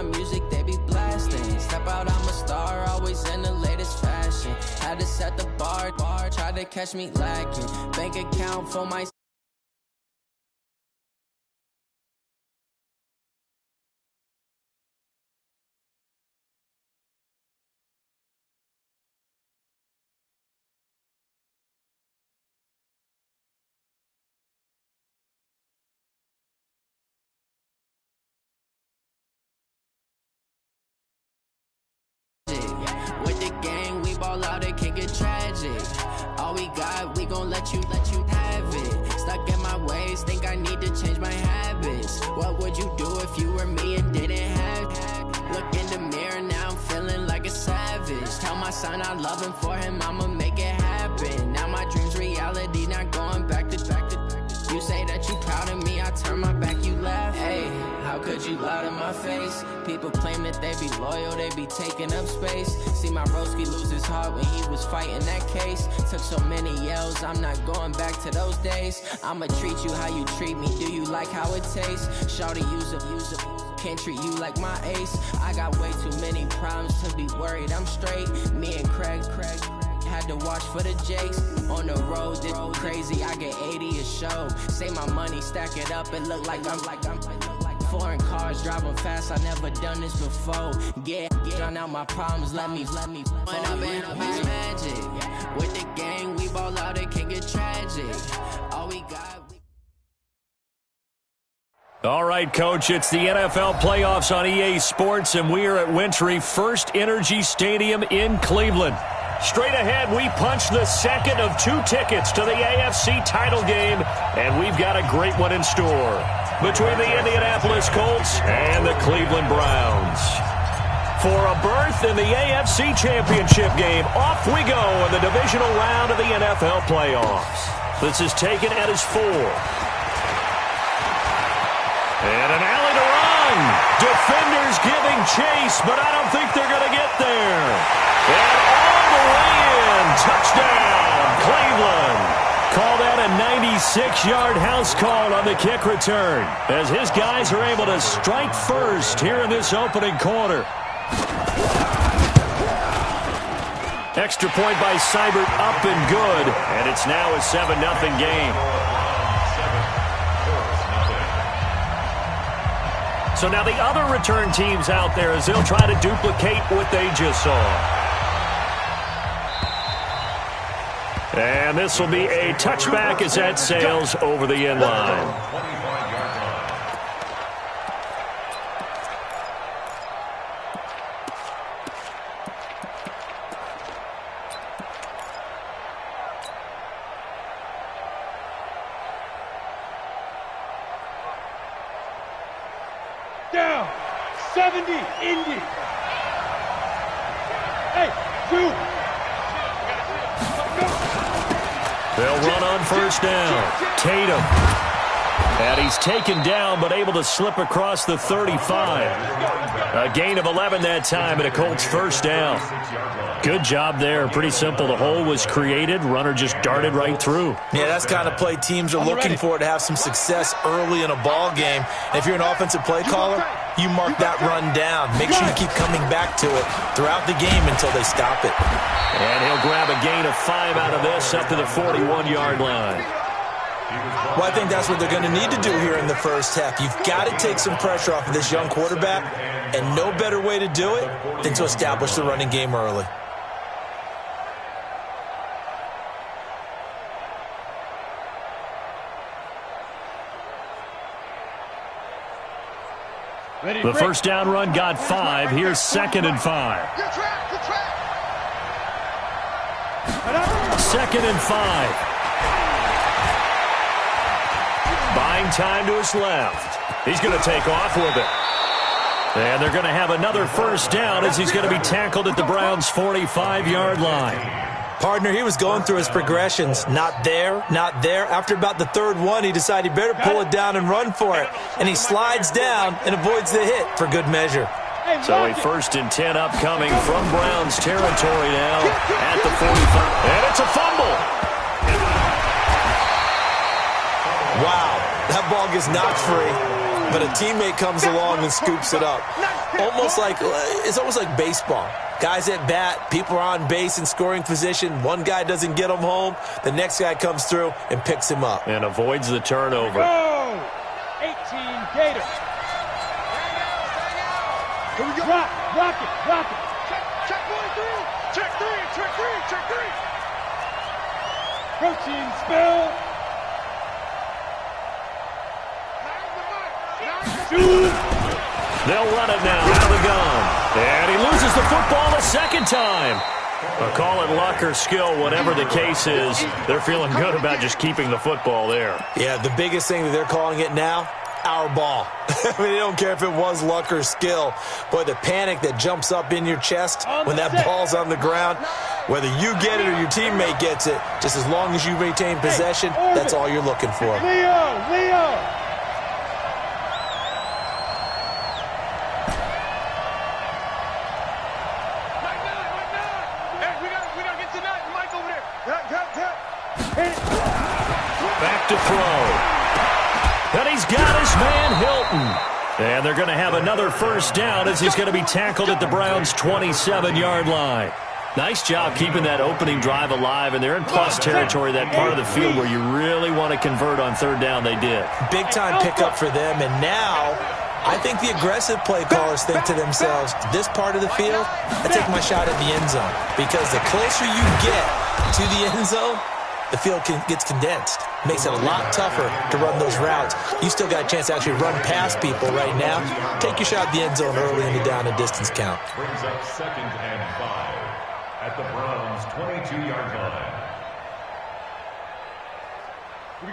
music, they be blasting. Step out, I'm a star, always in the latest fashion. Had to set the bar, try to catch me lacking. Bank account for my with the gang, we ball out, it can get tragic. All we got, we gon' let you have it. Stuck in my ways, think I need to change my habits. What would you do if you were me and didn't have it? Look in the mirror, now I'm feeling like a savage. Tell my son I love him, for him I'ma make it happen. Now my dream's reality, not going back to. You say that you proud of me, I turn my back, you laugh. Hey, how could you lie to my face? People claim that they be loyal, they be taking up space. See my broski lose his heart when he was fighting that case. Took so many yells, I'm not going back to those days. I'ma treat you how you treat me, do you like how it tastes? Shawty, use up, can't treat you like my ace. I got way too many problems to be worried, I'm straight. Me and Craig had to watch for the Jakes. On the road, this crazy, I get 80 a show. Say my money, stack it up, it look like I'm foreign cars, driving fast, I never done this before. Get drown out my problems, let me When up and magic. With the gang, we ball out, it can get tragic. All we got. All right, Coach, it's the NFL playoffs on EA Sports, and we are at Wintry First Energy Stadium in Cleveland. Straight ahead, we punch the second of 2 tickets to the AFC title game, and we've got a great one in store between the Indianapolis Colts and the Cleveland Browns. For a berth in the AFC Championship game, off we go in the divisional round of the NFL playoffs. This is taken at his 4. And an alley to run. Defenders giving chase, but I don't think they're going to get there. And all the way in. Touchdown, Cleveland. Call that a 96-yard house call on the kick return, as his guys are able to strike first here in this opening quarter. Extra point by Seibert, up and good, and it's now a 7-0 game. So now the other return teams out there as they'll try to duplicate what they just saw. And this will be a touchback as that sails over the end line. Down, 70, Indy. Hey, 2. They'll run on first down. Tatum. And he's taken down, but able to slip across the 35. A gain of 11 that time, and a Colts first down. Good job there. Pretty simple. The hole was created. Runner just darted right through. Yeah, that's the kind of play teams are looking for to have some success early in a ball game. And if you're an offensive play caller, you mark that run down. Make sure you keep coming back to it throughout the game until they stop it. And he'll grab a gain of 5 out of this up to the 41-yard line. Well, I think that's what they're going to need to do here in the first half. You've got to take some pressure off of this young quarterback, and no better way to do it than to establish the running game early. The first down run got 5. Here's 2nd and 5. 2nd and 5. Buying time to his left. He's going to take off with it. And they're going to have another first down as he's going to be tackled at the Browns' 45-yard line. Partner, he was going through his progressions. Not there, not there. After about the 3rd one, he decided he better pull it down and run for it. And he slides down and avoids the hit for good measure. So a 1st and 10 upcoming from Browns territory now at the 45. And it's a fumble. Wow, that ball gets knocked free. but a teammate comes along and scoops it up. It's almost like baseball. Guys at bat, people are on base in scoring position. One guy doesn't get him home. The next guy comes through and picks him up. And avoids the turnover. Go! 18 Gators. Here we go. Rock it. Check 1 through. Check 3. Protein spill. They'll run it now out of the gun. And he loses the football the second time. Call it luck or skill, whatever the case is. They're feeling good about just keeping the football there. Yeah, the biggest thing that they're calling it now, our ball. I mean, they don't care if it was luck or skill. Boy, the panic that jumps up in your chest when that ball's on the ground, whether you get it or your teammate gets it, just as long as you retain possession, that's all you're looking for. Leo! Back to throw. And he's got his man, Hilton. And they're going to have another first down as he's going to be tackled at the Browns' 27-yard line. Nice job keeping that opening drive alive, and they're in plus territory, that part of the field where you really want to convert on third down. They did. Big-time pickup for them, and now I think the aggressive play callers think to themselves, this part of the field, I take my shot at the end zone, because the closer you get to the end zone, the field gets condensed. Makes it a lot tougher to run those routes. You still got a chance to actually run past people right now. Take your shot at the end zone early in the down and distance count. Brings up 2nd and 5 at the Browns' 22-yard line.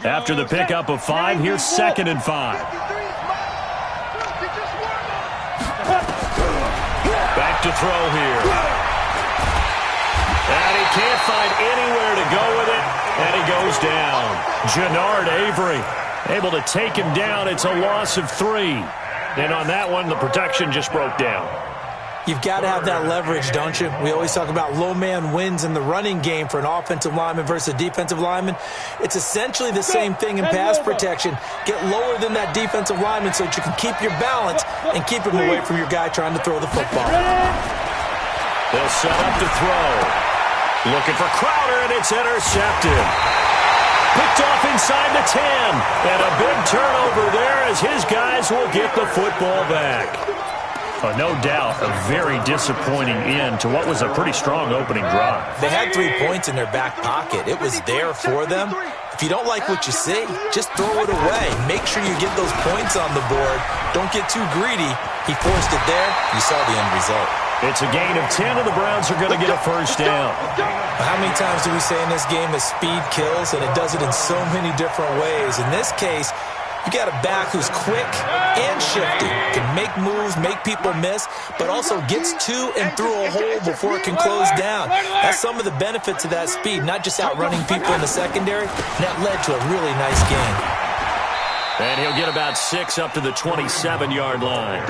After the pickup of 5, here's 2nd and 5. Back to throw here. And he can't find anywhere to go with it, and he goes down. Jannard Avery able to take him down. It's a loss of 3. And on that one, the protection just broke down. You've got to have that leverage, don't you? We always talk about low man wins in the running game for an offensive lineman versus a defensive lineman. It's essentially the same thing in pass protection. Get lower than that defensive lineman so that you can keep your balance and keep him away from your guy trying to throw the football. They'll set up to throw. Looking for Crowder, and it's intercepted. Picked off inside the 10. And a big turnover there as his guys will get the football back. No doubt a very disappointing end to what was a pretty strong opening drive. They had 3 points in their back pocket. It was there for them. If you don't like what you see, just throw it away. Make sure you get those points on the board. Don't get too greedy. He forced it there. You saw the end result. It's a gain of 10, and the Browns are going to get a first down. How many times do we say in this game that speed kills, and it does it in so many different ways? In this case, you got a back who's quick and shifty, can make moves, make people miss, but also gets to and through a hole before it can close down. That's some of the benefits of that speed, not just outrunning people in the secondary. And that led to a really nice game. And he'll get about 6 up to the 27-yard line.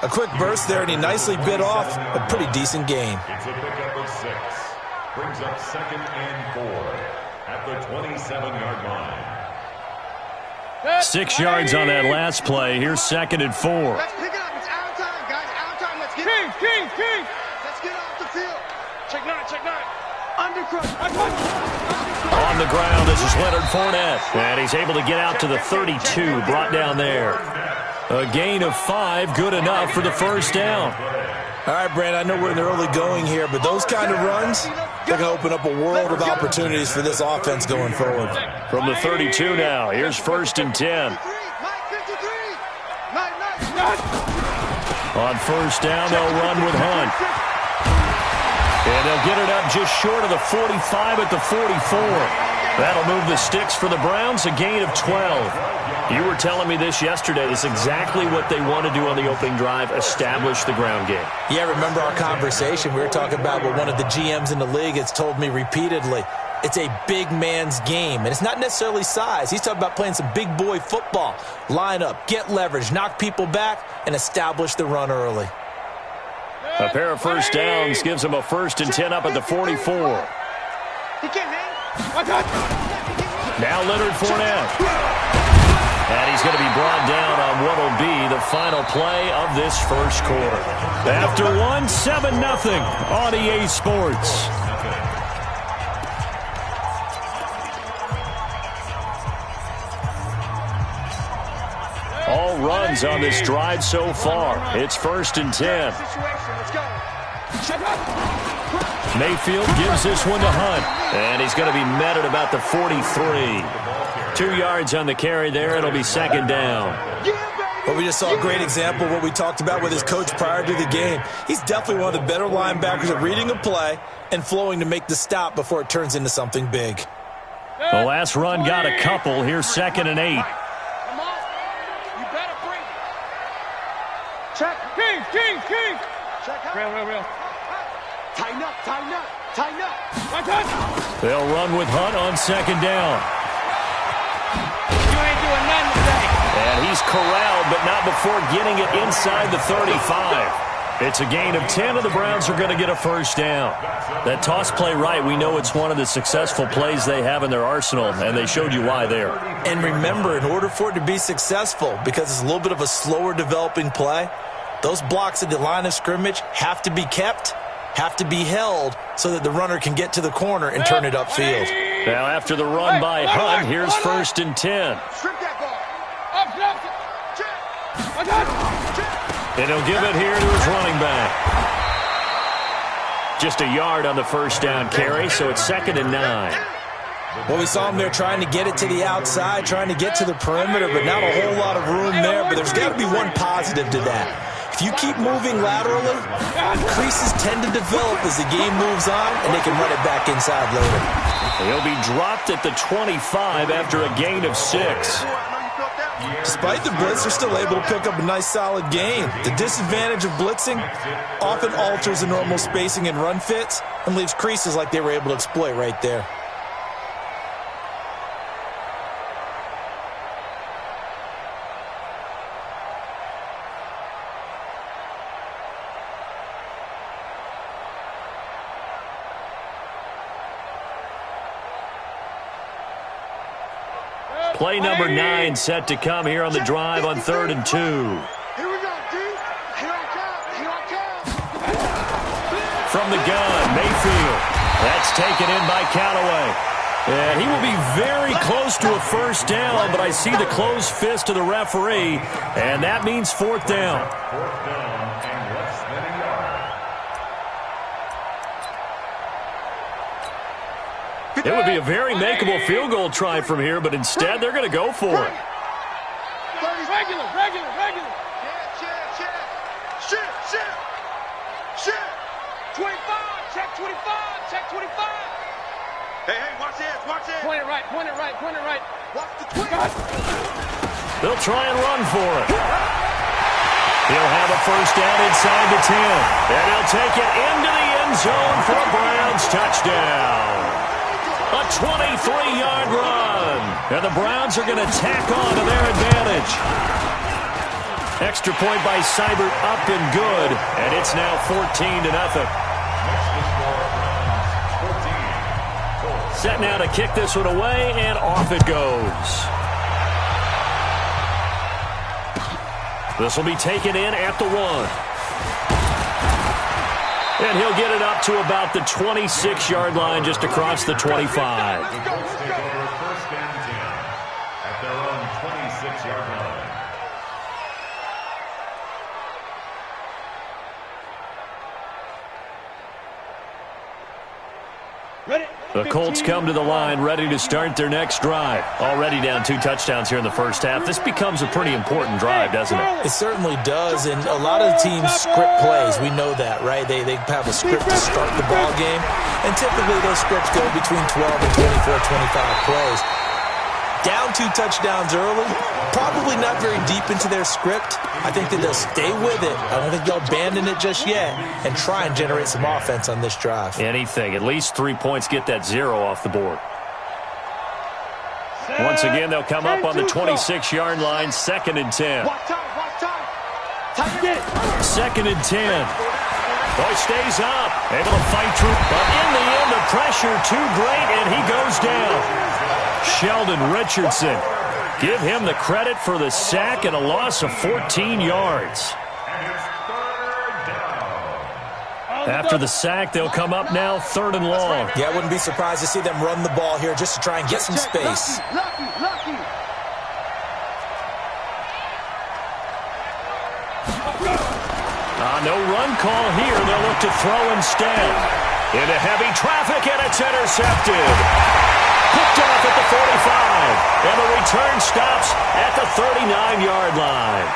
A quick burst there, and he nicely bit off a pretty decent gain. It's a pickup of 6. Brings up 2nd and 4 at the 27-yard line. 6 yards on that last play. Here's 2nd and 4. Let's pick it up. It's our time, guys. Our time. Let's get it. King. Let's get off the field. Check 9. Undercross. On the ground, this is Leonard Fournette. And he's able to get out to the 32, brought down there. A gain of 5, good enough for the first down. All right, Brand, I know we're in the early going here, but those kind of runs, they're going to open up a world of opportunities for this offense going forward. From the 32 now, here's 1st and 10. On first down, they'll run with Hunt. And they'll get it up just short of the 45 at the 44. That'll move the sticks for the Browns, a gain of 12. You were telling me this yesterday. This is exactly what they want to do on the opening drive, establish the ground game. Yeah, remember our conversation. We were talking about what one of the GMs in the league has told me repeatedly. It's a big man's game, and it's not necessarily size. He's talking about playing some big boy football. Line up, get leverage, knock people back, and establish the run early. A pair of first downs gives them a 1st and 10 up at the 44. He can't hang. Now Leonard Fournette. And he's going to be brought down on what will be the final play of this first quarter. After one, 7-0 on EA Sports. All runs on this drive so far. It's 1st and 10. Mayfield gives this one to Hunt. And he's going to be met at about the 43. 2 yards on the carry there. It'll be 2nd down. Well, we just saw a great example of what we talked about with his coach prior to the game. He's definitely one of the better linebackers at reading a play and flowing to make the stop before it turns into something big. The last run got a couple. Here's 2nd and 8. Check. King. Check. Real. Tighten up. They'll run with Hunt on 2nd down. You ain't doing nothing today. And he's corralled, but not before getting it inside the 35. It's a gain of 10, and the Browns are going to get a 1st down. That toss play right, we know it's one of the successful plays they have in their arsenal, and they showed you why there. And remember, in order for it to be successful, because it's a little bit of a slower developing play, those blocks at the line of scrimmage have to be kept, have to be held, so that the runner can get to the corner and turn it upfield. Now after the run by Hunt, here's 1st and 10. And he'll give it here to his running back. Just a yard on the 1st down carry, so it's 2nd and 9. Well, we saw him there trying to get it to the outside, trying to get to the perimeter, but not a whole lot of room there. But there's got to be one positive to that. If you keep moving laterally, creases tend to develop as the game moves on, and they can run it back inside later. He'll be dropped at the 25 after a gain of 6. Despite the blitz, they're still able to pick up a nice solid gain. The disadvantage of blitzing often alters the normal spacing and run fits and leaves creases like they were able to exploit right there. Play number 9 set to come here on the drive on 3rd and 2. Here we go, D. Here I come. From the gun, Mayfield. That's taken in by Callaway. And he will be very close to a 1st down, but I see the closed fist of the referee, and that means 4th down. 4th down and less than a yard. It would be a very makeable field goal try from here, but instead they're going to go for it. Regular. Shit. 25. Check 25. Hey, watch this. Point it right. Watch the 20. They'll try and run for it. He'll have a 1st down inside the 10. And he'll take it into the end zone for a Browns touchdown. A 23-yard run. And the Browns are going to tack on to their advantage. Extra point by Seibert up and good. And it's now 14-0. Set now to kick this one away, and off it goes. This will be taken in at the 1. And he'll get it up to about the 26-yard line, just across the 25. First and 10 at their own 26-yard line. The Colts come to the line ready to start their next drive. Already down 2 touchdowns here in the first half. This becomes a pretty important drive, doesn't it? It certainly does, and a lot of the teams script plays. We know that, right? They have a script to start the ball game, and typically those scripts go between 12 and 24, 25 plays. Down 2 touchdowns early, probably not very deep into their script. I think that they'll stay with it. I don't think they'll abandon it just yet and try and generate some offense on this drive. Anything. At least 3 points, get that 0 off the board. Once again, they'll come up on the 26-yard line, 2nd and 10. 2nd and 10. Boy stays up, able to fight through, but in the end, the pressure too great, and he goes down. Sheldon Richardson Give him the credit for the sack and a loss of 14 yards. After the sack, they'll come up now 3rd and long. Yeah, I wouldn't be surprised to see them run the ball here just to try and get some space. No run call here. They'll look to throw instead. Into heavy traffic, and it's intercepted. Picked off at the 45. And the return stops at the 39-yard line.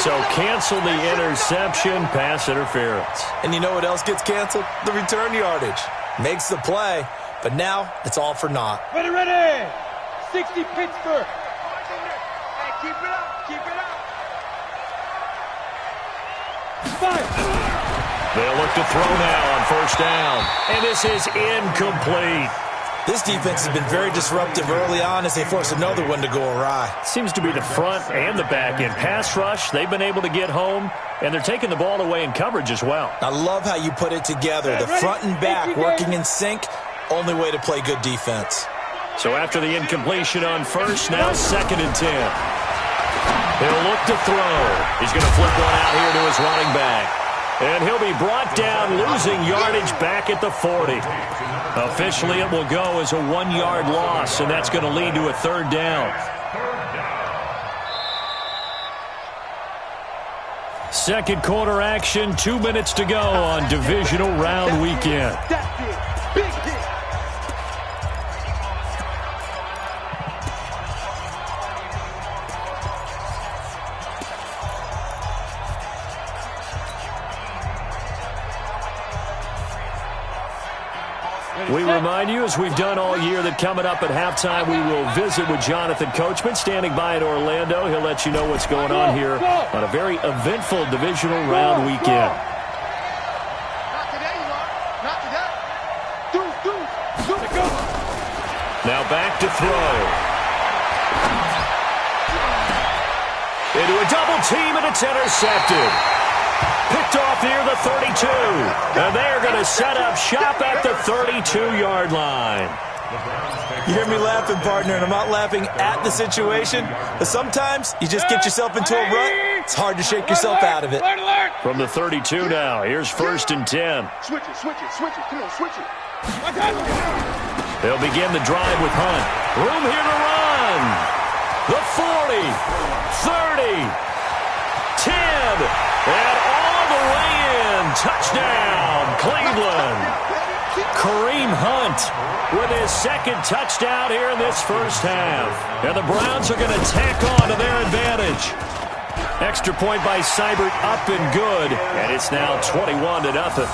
So cancel the interception, pass interference. And you know what else gets canceled? The return yardage. Makes the play, but now it's all for naught. Ready! 60 Pittsburgh. Hey, keep it up, keep it up. They'll look to throw now on 1st down. And this is incomplete. This defense has been very disruptive early on as they force another one to go awry. Seems to be the front and the back end. Pass rush, they've been able to get home, and they're taking the ball away in coverage as well. I love how you put it together. The front and back working in sync, only way to play good defense. So after the incompletion on 1st, now 2nd and 10. He'll look to throw. He's going to flip one out here to his running back. And he'll be brought down, losing yardage back at the 40. Officially, it will go as a 1-yard loss, and that's going to lead to a 3rd down. 2nd quarter action, 2 minutes to go on divisional round weekend. We remind you, as we've done all year, that coming up at halftime, we will visit with Jonathan Coachman, standing by in Orlando. He'll let you know what's going on here on a very eventful divisional round weekend. Not today, you are. Not today. Now back to throw. Into a double team, and it's intercepted. Picked off near the 32. And they're going to set up shop at the 32-yard line. You hear me laughing, partner, and I'm not laughing at the situation, but sometimes you just get yourself into a rut. It's hard to shake yourself out of it. From the 32 now, here's 1st and 10. Switch it. Come on, switch it. They'll begin the drive with Hunt. Room here to run. The 40, 30, 10, and all the way in. Touchdown, Cleveland. Kareem Hunt with his 2nd touchdown here in this 1st half. And the Browns are going to tack on to their advantage. Extra point by Seibert, up and good. And it's now 21-0.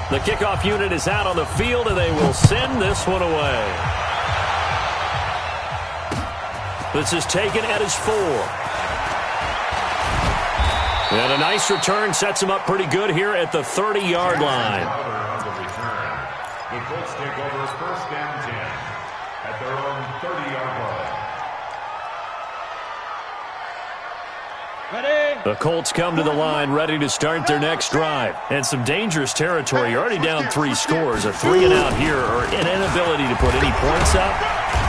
The kickoff unit is out on the field, and they will send this one away. This is taken at his 4. And a nice return sets him up pretty good here at the 30-yard line. The Colts take over 1st and 10 at their own 30-yard line. The Colts come to the line ready to start their next drive. And some dangerous territory. You're already down 3 scores. A 3-and-out here, or an inability to put any points up.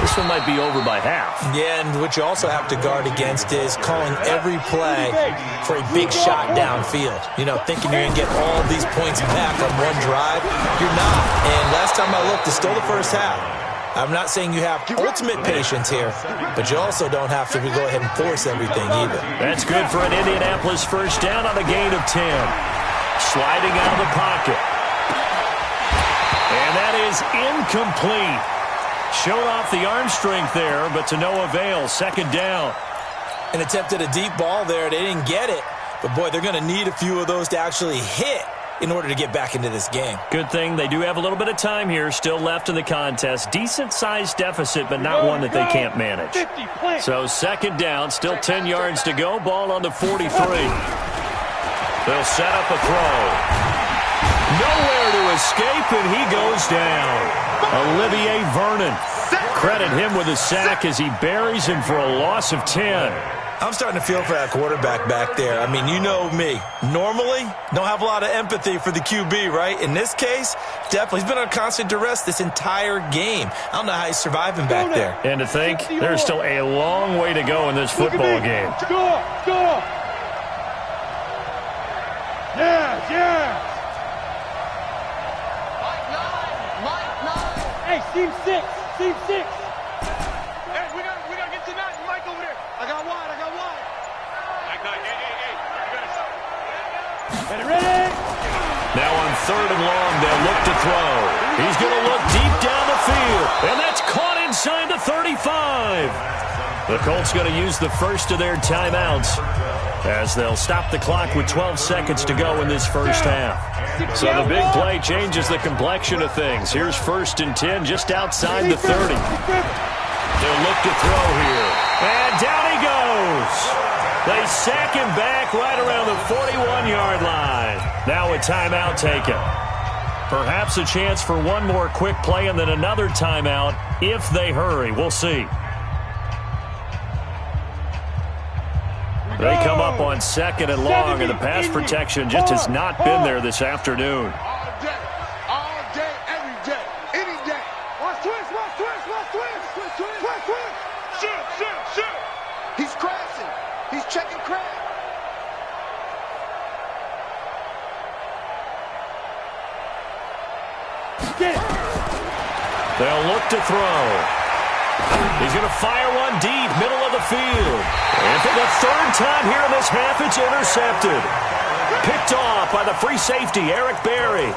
This one might be over by half. Yeah, and what you also have to guard against is calling every play for a big shot downfield. You know, thinking you're going to get all these points back on one drive. You're not. And last time I looked, it's still the 1st half. I'm not saying you have ultimate patience here, but you also don't have to go ahead and force everything either. That's good for an Indianapolis 1st down on a gain of 10. Sliding out of the pocket. And that is incomplete. Showed off the arm strength there, but to no avail. 2nd down. And attempted a deep ball there. They didn't get it. But, boy, they're going to need a few of those to actually hit in order to get back into this game. Good thing they do have a little bit of time here still left in the contest. Decent-sized deficit, but not one that they can't manage. So 2nd down, still 10 yards to go. Ball on the 43. They'll set up a throw. Nowhere to escape, and he goes down. Olivier Vernon. Credit him with a sack as he buries him for a loss of 10. I'm starting to feel for that quarterback back there. I mean, you know me. Normally, don't have a lot of empathy for the QB, right? In this case, definitely. He's been on constant duress this entire game. I don't know how he's surviving back there. And to think, there's still a long way to go in this football game. Score! Score! Yes, yes! Hey, seam 6! Seam 6! Hey, we gotta get to Mike over there. I got wide. Ready? Now on 3rd and long, they'll look to throw. He's going to look deep down the field, and that's caught inside the 35. The Colts going to use the first of their timeouts as they'll stop the clock with 12 seconds to go in this first half. So the big play changes the complexion of things. Here's 1st and 10 just outside the 30. They'll look to throw here, and down he goes. They sack him back right around the 41-yard line. Now a timeout taken. Perhaps a chance for one more quick play and then another timeout if they hurry. We'll see. They come up on 2nd and long, and the pass protection just has not been there this afternoon. All day, every day, any day. Watch twist. Shoot. He's crashing. He's checking crack. They'll look to throw. He's going to fire one deep, middle of the field. And for the 3rd time here in this half, it's intercepted. Picked off by the free safety, Eric Berry.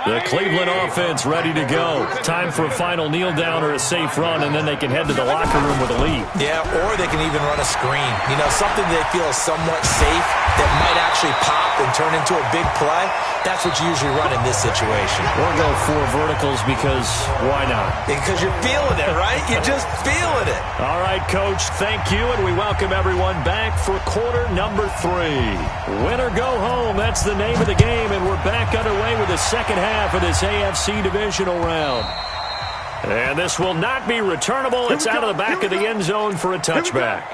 The Cleveland offense ready to go. Time for a final kneel down or a safe run, and then they can head to the locker room with a lead. Yeah, or they can even run a screen. You know, something they feel is somewhat safe that might actually pop and turn into a big play. That's what you usually run in this situation. Or go 4 verticals because why not? Because you're feeling it, right? You're just feeling it. All right, Coach, thank you, and we welcome everyone back for quarter number 3. Win or go home, that's the name of the game, and we're back underway with the second half of this AFC divisional round. And this will not be returnable. It's out of the back of the end zone for a touchback.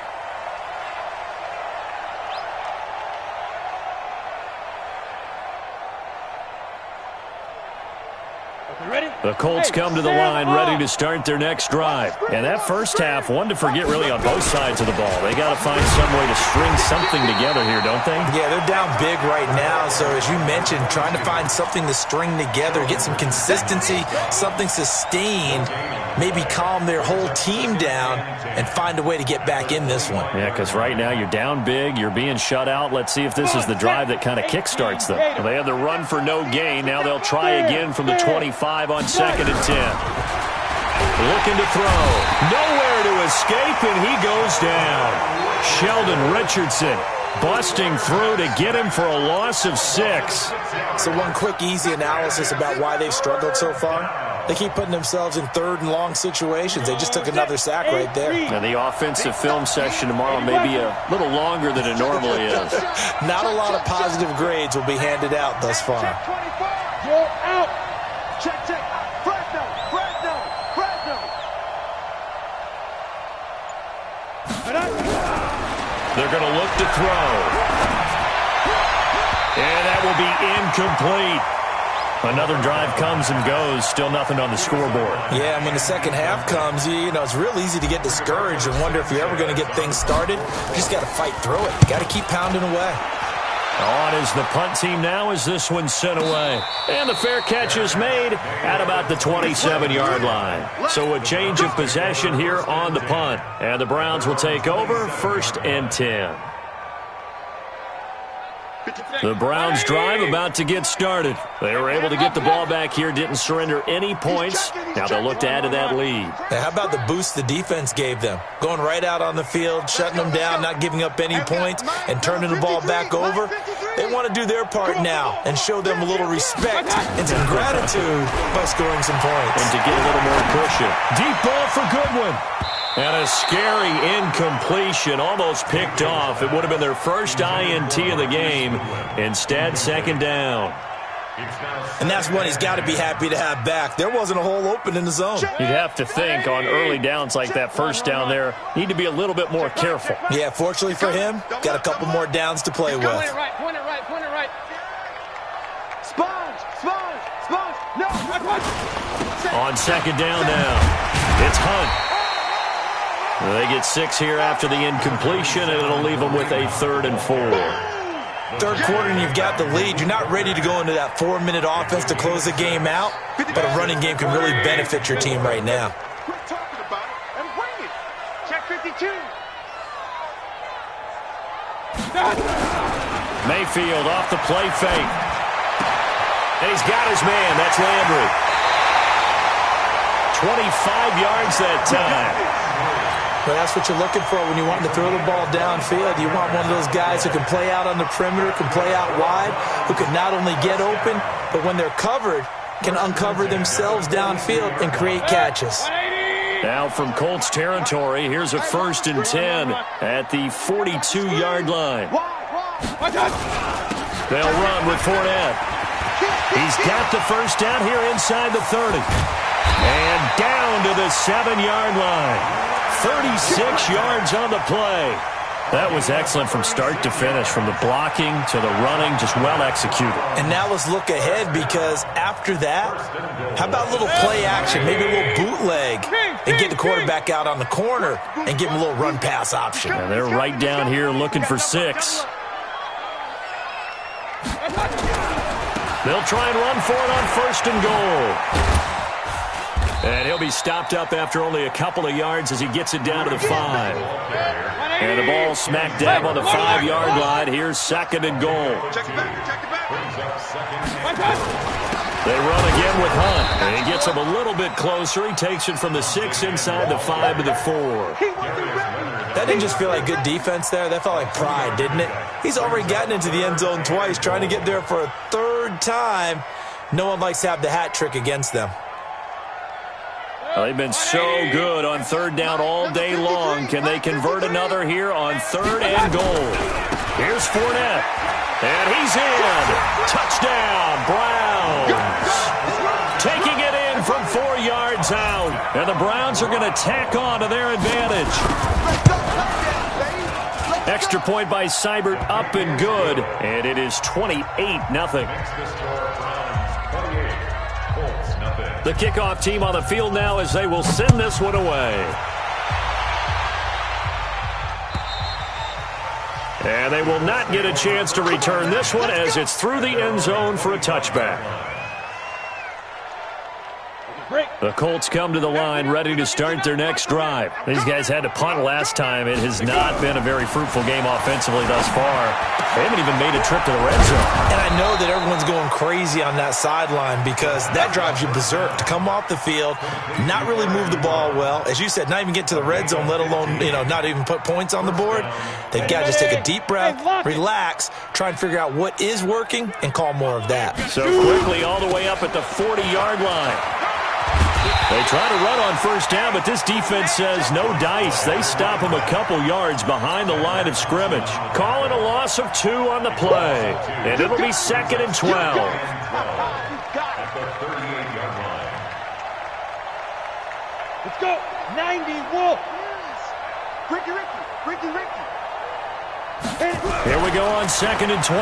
The Colts come to the line ready to start their next drive. And that first half, one to forget really on both sides of the ball. They got to find some way to string something together here, don't they? Yeah, they're down big right now. So as you mentioned, trying to find something to string together, get some consistency, something sustained, maybe calm their whole team down and find a way to get back in this one. Yeah, because right now you're down big, you're being shut out. Let's see if this is the drive that kind of kickstarts them. Well, they had the run for no gain. Now they'll try again from the 25 on 2nd and 10. Looking to throw. Nowhere to escape, and he goes down. Sheldon Richardson busting through to get him for a loss of 6. So one quick, easy analysis about why they've struggled so far. They keep putting themselves in 3rd and long situations. They just took another sack right there. And the offensive film session tomorrow may be a little longer than it normally is. Not a lot of positive grades will be handed out thus far. You're out. Check. Fresno. They're going to look to throw. And that will be incomplete. Another drive comes and goes. Still nothing on the scoreboard. Yeah, and when the second half comes, you know, it's real easy to get discouraged and wonder if you're ever going to get things started. You just got to fight through it. You got to keep pounding away. On is the punt team now as this one's sent away. And the fair catch is made at about the 27-yard line. So a change of possession here on the punt. And the Browns will take over 1st and 10. The Browns drive about to get started. They were able to get the ball back here, didn't surrender any points. Now they'll look to add to that lead. Now, how about the boost the defense gave them? Going right out on the field, shutting them down, not giving up any points, and turning the ball back over. They want to do their part now and show them a little respect and some gratitude by scoring some points. And to get a little more cushion. Deep ball for Goodwin. And a scary incompletion, almost picked off. It would have been their first INT of the game. Instead, 2nd down. And that's one he's got to be happy to have back. There wasn't a hole open in the zone. You'd have to think on early downs like that first down there, need to be a little bit more careful. Yeah, fortunately for him, got a couple more downs to play with. Point it right, point it right, point it right. Sponge, sponge, sponge. No, On second down now, it's Hunt. They get 6 here after the incompletion, and it'll leave them with a 3rd and 4. Third quarter and you've got the lead. You're not ready to go into that 4-minute offense to close the game out, but a running game can really benefit your team right now. Quit talking about it and bring it. Check 52. Mayfield off the play fake. And he's got his man. That's Landry. 25 yards that time. Well, that's what you're looking for when you want to throw the ball downfield. You want one of those guys who can play out on the perimeter, can play out wide, who can not only get open, but when they're covered, can uncover themselves downfield and create catches. Now from Colts territory, here's a 1st and 10 at the 42-yard line. They'll run with Fournette. He's got the first down here inside the 30. And down to the 7-yard line. 36 yards on the play. That was excellent from start to finish, from the blocking to the running, just well executed. And now let's look ahead, because after that, how about a little play action, maybe a little bootleg, and get the quarterback out on the corner and give him a little run-pass option. And they're right down here looking for 6. They'll try and run for it on 1st and goal. And he'll be stopped up after only a couple of yards as he gets it down to the 5. And the ball smack dab on the 5-yard line. Here's 2nd and goal. They run again with Hunt. And he gets him a little bit closer. He takes it from the 6 inside the 5 to the 4. That didn't just feel like good defense there. That felt like pride, didn't it? He's already gotten into the end zone twice, trying to get there for a 3rd time. No one likes to have the hat trick against them. Well, they've been so good on 3rd down all day long. Can they convert another here on 3rd and goal? Here's Fournette. And he's in. Touchdown, Browns. Taking it in from 4 yards out. And the Browns are going to tack on to their advantage. Extra point by Seibert, up and good. And it is 28-0. The kickoff team on the field now as they will send this one away. And they will not get a chance to return this one as it's through the end zone for a touchback. The Colts come to the line ready to start their next drive. These guys had to punt last time. It has not been a very fruitful game offensively thus far. They haven't even made a trip to the red zone. And I know that everyone's going crazy on that sideline because that drives you berserk to come off the field, not really move the ball well. As you said, not even get to the red zone, let alone, not even put points on the board. They've got to just take a deep breath, relax, try and figure out what is working, and call more of that. So quickly all the way up at the 40-yard line. They try to run on 1st down, but this defense says no dice. They stop him a couple yards behind the line of scrimmage. Calling a loss of 2 on the play. And it'll be 2nd and 12. Let's go. 90 Wolf. Ricky. Here we go on 2nd and 12.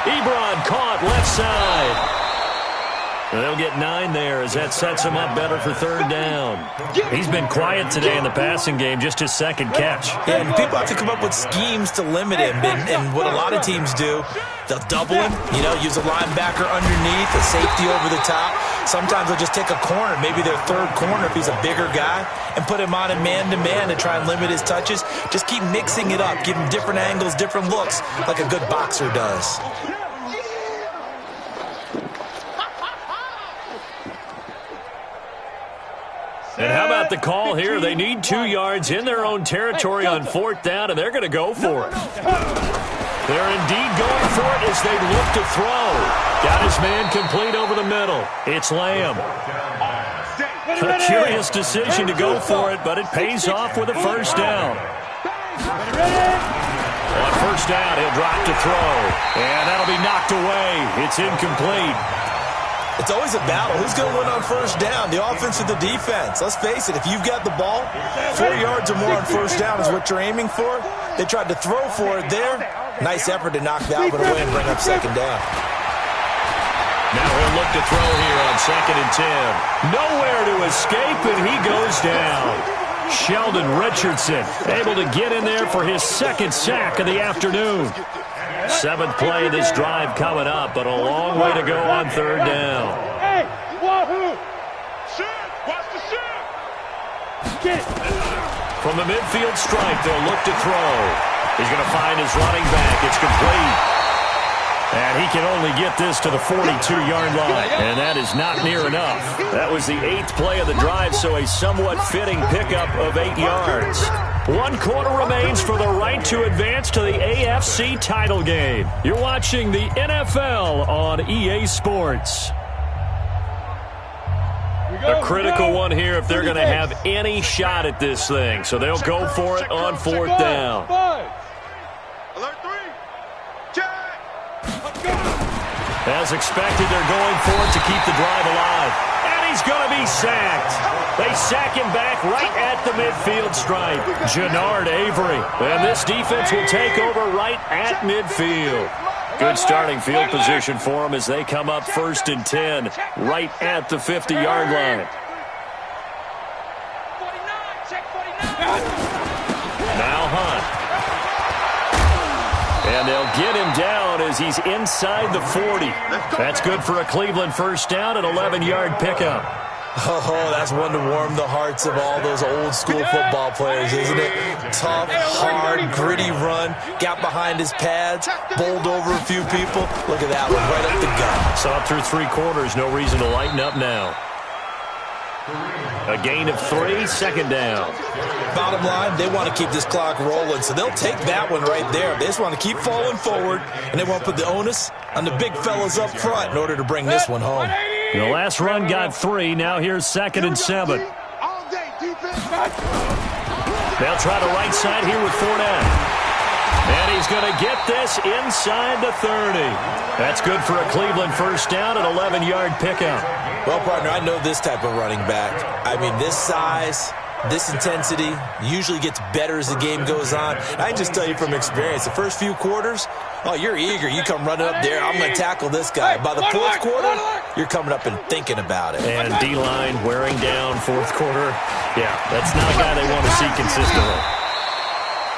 Ebron caught left side. They'll get 9 there as that sets him up better for 3rd down. He's been quiet today in the passing game, just his 2nd catch. Yeah, and people have to come up with schemes to limit him. And what a lot of teams do, they'll double him, use a linebacker underneath, a safety over the top. Sometimes they'll just take a corner, maybe their 3rd corner if he's a bigger guy, and put him on a man-to-man to try and limit his touches. Just keep mixing it up, give him different angles, different looks, like a good boxer does. And how about the call here? They need 2 yards in their own territory on 4th down, and they're going to go for it. They're indeed going for it as they look to throw. Got his man complete over the middle. It's Lamb. A curious decision to go for it, but it pays off with a 1st down. On 1st down, he'll drop to throw. And that'll be knocked away. It's incomplete. It's always a battle. Who's going to win on first down, the offense or the defense? Let's face it, if you've got the ball, 4 yards or more on first down is what you're aiming for. They tried to throw for it there. Nice effort to knock that one away and bring up second down. Now he'll look to throw here on 2nd and 10. Nowhere to escape, and he goes down. Sheldon Richardson able to get in there for his 2nd sack of the afternoon. 7th play of this drive coming up, but a long way to go on 3rd down. Hey, wahoo! Shoot! Watch the shoot! Get it! From the midfield stripe, they'll look to throw. He's going to find his running back. It's complete. And he can only get this to the 42-yard line, and that is not near enough. That was the 8th play of the drive, so a somewhat fitting pickup of 8 yards. 1 quarter remains for the right to advance to the AFC title game. You're watching the NFL on EA Sports. A critical one here if they're going to have any shot at this thing, so they'll go for it on 4th down. Alert 3. Check. As expected, they're going for it to keep the drive alive. And he's going to be sacked. They sack him back right at the midfield stripe. Jannard Avery. And this defense will take over right at midfield. Good starting field position for them as they come up 1st and 10 right at the 50-yard line. 49, check 49. Now Hunt. And they'll get him down as he's inside the 40. That's good for a Cleveland first down, an 11-yard pickup. Oh, that's one to warm the hearts of all those old-school football players, isn't it? Tough, hard, gritty run, got behind his pads, bowled over a few people. Look at that one, right up the gut. So up through 3 quarters, no reason to lighten up now. A gain of 3, 2nd down. Bottom line, they want to keep this clock rolling, so they'll take that one right there. They just want to keep falling forward, and they want to put the onus on the big fellas up front in order to bring this one home. The last run got 3. Now here's 2nd and 7. They'll try the right side here with Fournette. And he's going to get this inside the 30. That's good for a Cleveland first down, an 11-yard pickup. Well, partner, I know this type of running back. I mean, this size, this intensity usually gets better as the game goes on. I can just tell you from experience, the first few quarters, oh, you're eager. You come running up there, I'm going to tackle this guy. By the 4th quarter, you're coming up and thinking about it. And D-line wearing down 4th quarter. Yeah, that's not a guy they want to see consistently.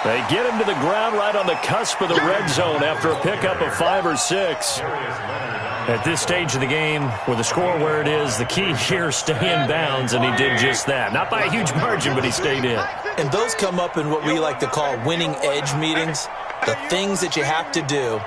They get him to the ground right on the cusp of the red zone after a pickup of 5 or 6. At this stage of the game, with the score where it is, the key here is stay in bounds, and he did just that. Not by a huge margin, but he stayed in. And those come up in what we like to call winning edge meetings. The things that you have to do,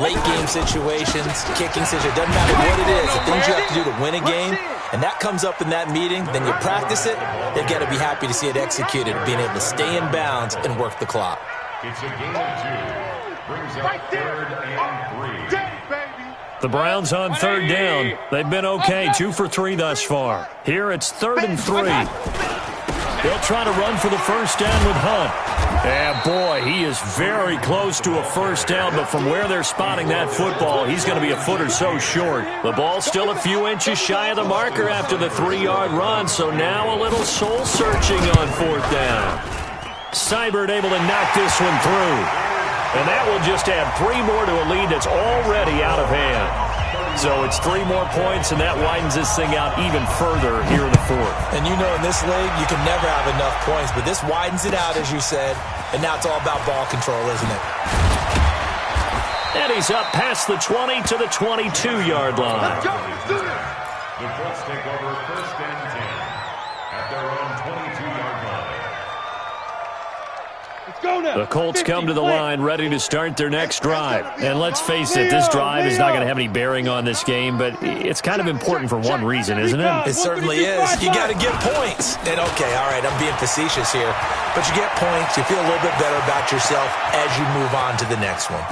late game situations, kicking situations, doesn't matter what it is, the things you have to do to win a game, and that comes up in that meeting, then you practice it, you've got to be happy to see it executed, being able to stay in bounds and work the clock. It's a gain of 2. Brings up 3rd and 3. The Browns on 3rd down. They've been okay, 2 for 3 thus far. Here it's 3rd and 3. They'll try to run for the first down with Hunt. And boy, he is very close to a first down, but from where they're spotting that football, he's going to be a foot or so short. The ball's still a few inches shy of the marker after the 3-yard run, so now a little soul-searching on 4th down. Seibert able to knock this one through. And that will just add 3 more to a lead that's already out of hand. So it's 3 more points, and that widens this thing out even further here in the 4th. And you know in this league, you can never have enough points, but this widens it out, as you said, and now it's all about ball control, isn't it? And he's up past the 20 to the 22-yard line. The Colts take over 1st and 10 at their own 22-yard line. The Colts come to the line ready to start their next drive. And let's face it, this drive is not going to have any bearing on this game, but it's kind of important for one reason, isn't it? It certainly is. You got to get points. And okay, all right, I'm being facetious here, but you get points, you feel a little bit better about yourself as you move on to the next one.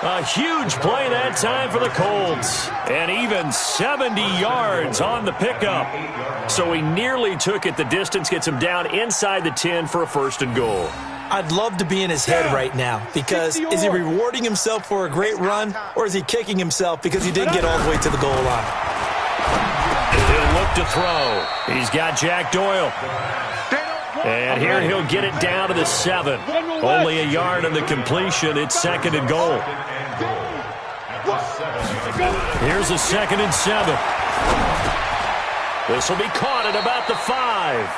A huge play that time for the Colts. And even 70 yards on the pickup. So he nearly took it the distance, gets him down inside the 10 for a 1st and goal. I'd love to be in his head right now, because is he rewarding himself for a great run, or is he kicking himself because he didn't get all the way to the goal line? He'll look to throw. He's got Jack Doyle. And here he'll get it down to the 7. Only a yard on the completion. It's 2nd and goal. Here's a 2nd and 7. This will be caught at about the 5.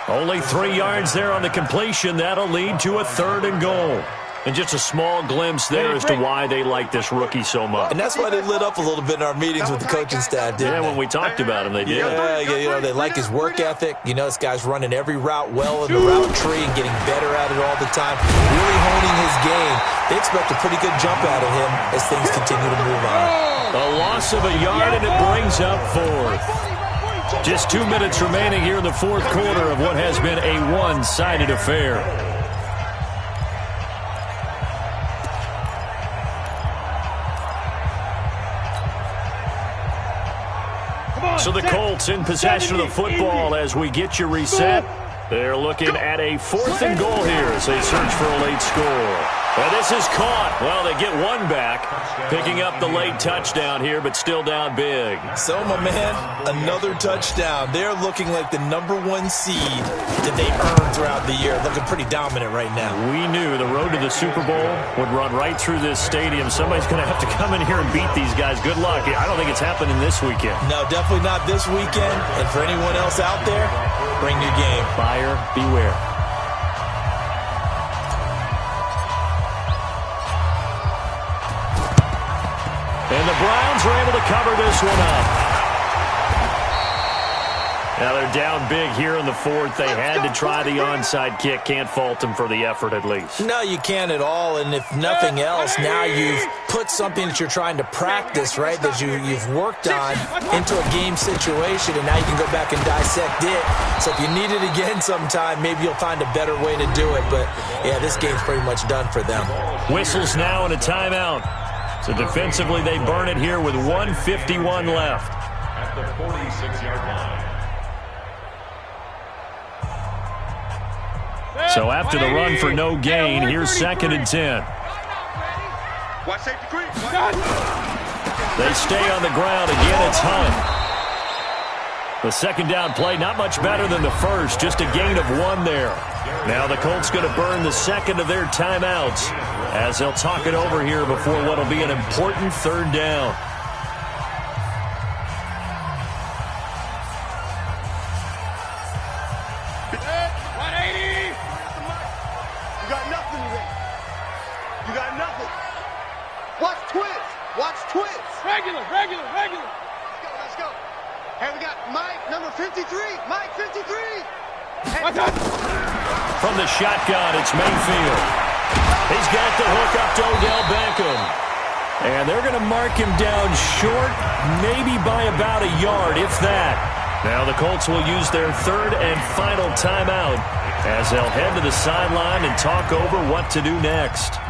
Only 3 yards there on the completion. That'll lead to a 3rd and goal. And just a small glimpse there as to why they like this rookie so much. And that's why they lit up a little bit in our meetings with the coaching staff, didn't they? Yeah, when we talked about him, they did. Yeah, you know, they like his work ethic. You know, this guy's running every route well in the route tree and getting better at it all the time, really honing his game. They expect a pretty good jump out of him as things continue to move on. A loss of a yard, and it brings up 4th. Just 2 minutes remaining here in the 4th quarter of what has been a one-sided affair. So the Colts in possession of the football as we get you reset. They're looking at a 4th and goal here as they search for a late score. And this is caught. Well, they get one back, picking up the late touchdown here, but still down big. So, my man, another touchdown. They're looking like the #1 seed that they earned throughout the year. Looking pretty dominant right now. We knew the road to the Super Bowl would run right through this stadium. Somebody's going to have to come in here and beat these guys. Good luck. I don't think it's happening this weekend. No, definitely not this weekend. And for anyone else out there, bring your game. Buyer beware. And the Browns are able to cover this one up. Now they're down big here in the 4th. They had to try the onside kick. Can't fault them for the effort at least. No, you can't at all. And if nothing else, now you've put something that you're trying to practice, right, that you've worked on into a game situation, and now you can go back and dissect it. So if you need it again sometime, maybe you'll find a better way to do it. But, yeah, this game's pretty much done for them. Whistles now and a timeout. So defensively, they burn it here with 1:51 left. At the 46-yard line. So after the run for no gain, here's 2nd and 10. They stay on the ground. Again, it's Hunt. The 2nd down play, not much better than the first, just a gain of 1 there. Now the Colts going to burn the 2nd of their timeouts as they'll talk it over here before what will be an important 3rd down. Regular. Let's go. Hey, we got Mike, number 53. Mike, 53. Hey. From the shotgun, it's Mayfield. He's got the hook up to Odell Beckham. And they're going to mark him down short, maybe by about a yard, if that. Now the Colts will use their 3rd and final timeout as they'll head to the sideline and talk over what to do next.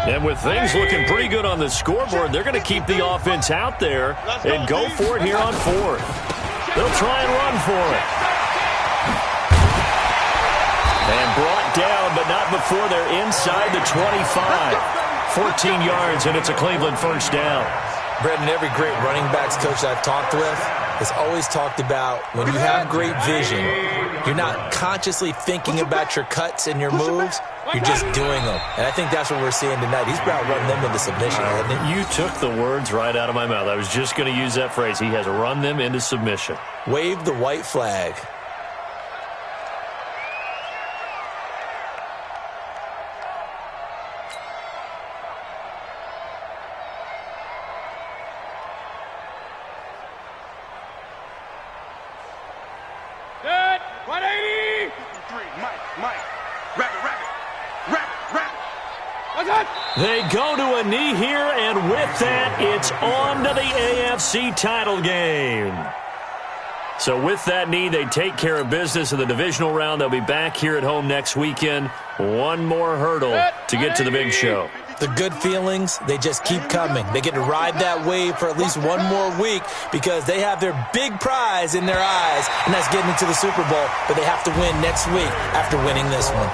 And with things looking pretty good on the scoreboard, they're going to keep the offense out there and go for it here on 4th. They'll try and run for it. And brought down, but not before they're inside the 25. 14 yards, and it's a Cleveland 1st down. Brendan, every great running backs coach I've talked with has always talked about when you have great vision, you're not consciously thinking about your cuts and your moves. You're just doing them. And I think that's what we're seeing tonight. He's about running them into submission, hasn't he? You took the words right out of my mouth. I was just going to use that phrase. He has run them into submission. Wave the white flag. Good. 180. Mike. Rabbit. They go to a knee here, and with that, it's on to the AFC title game. So with that knee, they take care of business in the divisional round. They'll be back here at home next weekend. One more hurdle to get to the big show. The good feelings, they just keep coming. They get to ride that wave for at least one more week because they have their big prize in their eyes, and that's getting into the Super Bowl. But they have to win next week after winning this one.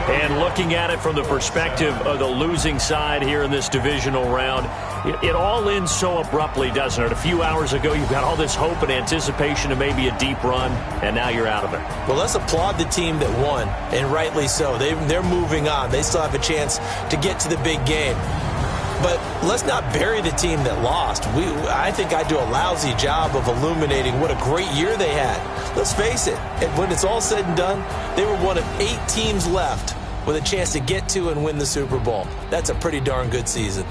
And looking at it from the perspective of the losing side here in this divisional round, it all ends so abruptly, doesn't it? A few hours ago, you've got all this hope and anticipation of maybe a deep run, and now you're out of it. Well, let's applaud the team that won, and rightly so. They're moving on. They still have a chance to get to the big game. But let's not bury the team that lost. I think I do a lousy job of illuminating what a great year they had. Let's face it, when it's all said and done, they were one of 8 teams left with a chance to get to and win the Super Bowl. That's a pretty darn good season.